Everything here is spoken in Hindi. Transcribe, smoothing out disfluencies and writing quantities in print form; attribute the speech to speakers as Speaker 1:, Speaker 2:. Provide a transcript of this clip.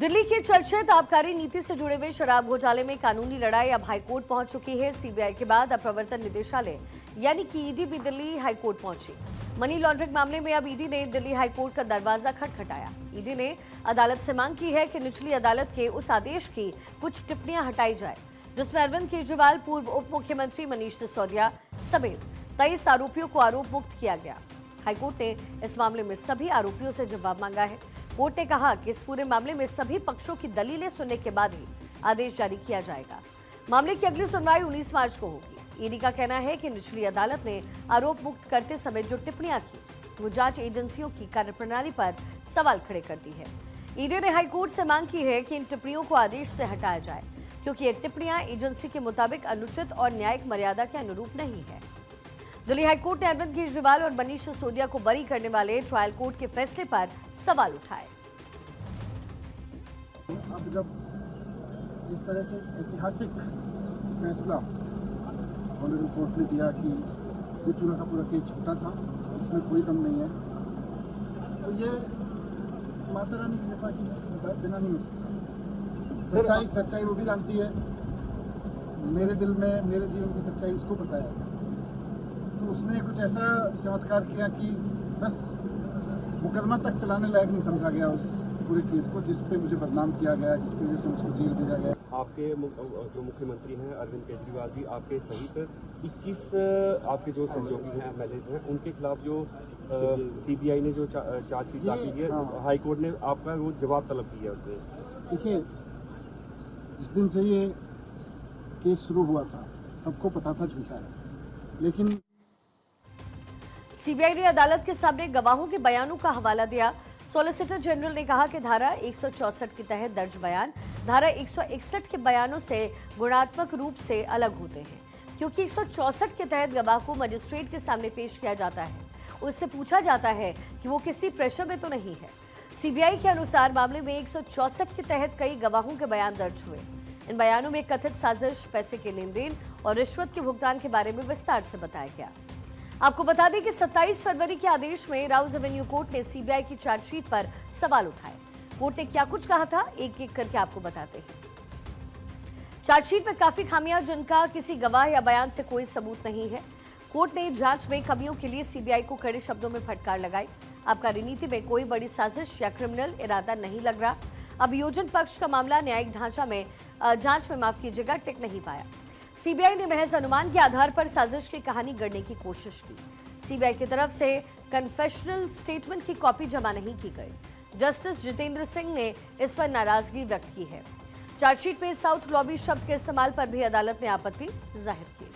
Speaker 1: दिल्ली की चर्चित आबकारी नीति से जुड़े हुए शराब घोटाले में कानूनी लड़ाई अब हाईकोर्ट पहुंच चुकी है। सीबीआई के बाद अब प्रवर्तन निदेशालय यानी कि ईडी भी दिल्ली हाईकोर्ट पहुंची। मनी लॉन्ड्रिंग मामले में अब ईडी ने दिल्ली हाईकोर्ट का दरवाजा खटखटाया। ईडी ने अदालत से मांग की है कि निचली अदालत के उस आदेश की कुछ टिप्पणियां हटाई जाए जिसमें अरविंद केजरीवाल, पूर्व उप मुख्यमंत्री मनीष सिसोदिया समेत 23 आरोपियों को आरोप मुक्त किया गया। हाईकोर्ट ने इस मामले में सभी आरोपियों से जवाब मांगा है। कोर्ट ने कहा कि इस पूरे मामले में सभी पक्षों की दलीलें सुनने के बाद ही आदेश जारी किया जाएगा। मामले की अगली सुनवाई 19 मार्च को होगी। ईडी का कहना है कि निचली अदालत ने आरोप मुक्त करते समय जो टिप्पणियां की वो जांच एजेंसियों की कार्यप्रणाली पर सवाल खड़े करती है। ईडी ने हाईकोर्ट से मांग की है कि इन टिप्पणियों को आदेश से हटाया जाए क्योंकि ये टिप्पणियां एजेंसी के मुताबिक अनुचित और न्यायिक मर्यादा के अनुरूप नहीं है। दिल्ली हाईकोर्ट ने अरविंद केजरीवाल और मनीष सिसोदिया को बरी करने वाले ट्रायल कोर्ट के फैसले पर सवाल उठाए।
Speaker 2: अब जब इस तरह से ऐतिहासिक फैसला ऑनरेबल कोर्ट ने दिया कि ये पूरा केस झूठा था, इसमें कोई दम नहीं है, तो ये माता रानी की कृपा की बिना नहीं हो सकता। सच्चाई वो भी जानती है। मेरे दिल में मेरे जीवन की सच्चाई उसको पता है। तो उसने कुछ ऐसा चमत्कार किया कि बस मुकदमा तक चलाने लायक नहीं समझा गया उस पूरे केस को, जिस पे मुझे बदनाम किया गया, जिसकी वजह से मुझको जेल भेजा गया।
Speaker 3: आपके जो मुख्यमंत्री हैं अरविंद केजरीवाल जी, आपके सहित 21 आपके जो सहयोगी हैं एमएलए हैं, उनके खिलाफ जो सीबीआई ने जो चार्जशीट दाखिल की है, हाईकोर्ट ने आपका वो जवाब तलब किया उसने।
Speaker 2: देखिए, जिस दिन से ये केस शुरू हुआ था सबको पता था झूठा है, लेकिन
Speaker 1: सीबीआई ने अदालत के सामने गवाहों के बयानों का हवाला दिया। सॉलिसिटर जनरल ने कहा कि धारा 164 के तहत दर्ज बयान धारा 161 के बयानों से गुणात्मक रूप से अलग होते हैं, क्योंकि 164 के तहत गवाह को मजिस्ट्रेट के सामने पेश किया जाता है, उससे पूछा जाता है कि वो किसी प्रेशर में तो नहीं है। सीबीआई के अनुसार मामले में 164 के तहत कई गवाहों के बयान दर्ज हुए। इन बयानों में कथित साजिश, पैसे के लेन देन और रिश्वत के भुगतान के बारे में विस्तार से बताया गया। आपको बता दें कि 27 फरवरी के आदेश में राउज एवेन्यू कोर्ट ने सीबीआई की चार्जशीट पर सवाल उठाए। कोर्ट ने क्या कुछ कहा था, एक एक करके आपको बताते हैं। चार्जशीट में काफी खामियां जिनका किसी गवाह या बयान से कोई सबूत नहीं है। कोर्ट ने जांच में कमियों के लिए सीबीआई को कड़े शब्दों में फटकार लगाई। आबकारी नीति में कोई बड़ी साजिश या क्रिमिनल इरादा नहीं लग रहा। अभियोजन पक्ष का मामला न्यायिक ढांचा में जांच में माफ कीजिएगा टिक नहीं पाया। सीबीआई ने महज अनुमान के आधार पर साजिश की कहानी गढ़ने की कोशिश की। सीबीआई की तरफ से कन्फेशनल स्टेटमेंट की कॉपी जमा नहीं की गई। जस्टिस जितेंद्र सिंह ने इस पर नाराजगी व्यक्त की है। चार्जशीट में साउथ लॉबी शब्द के इस्तेमाल पर भी अदालत ने आपत्ति जाहिर की।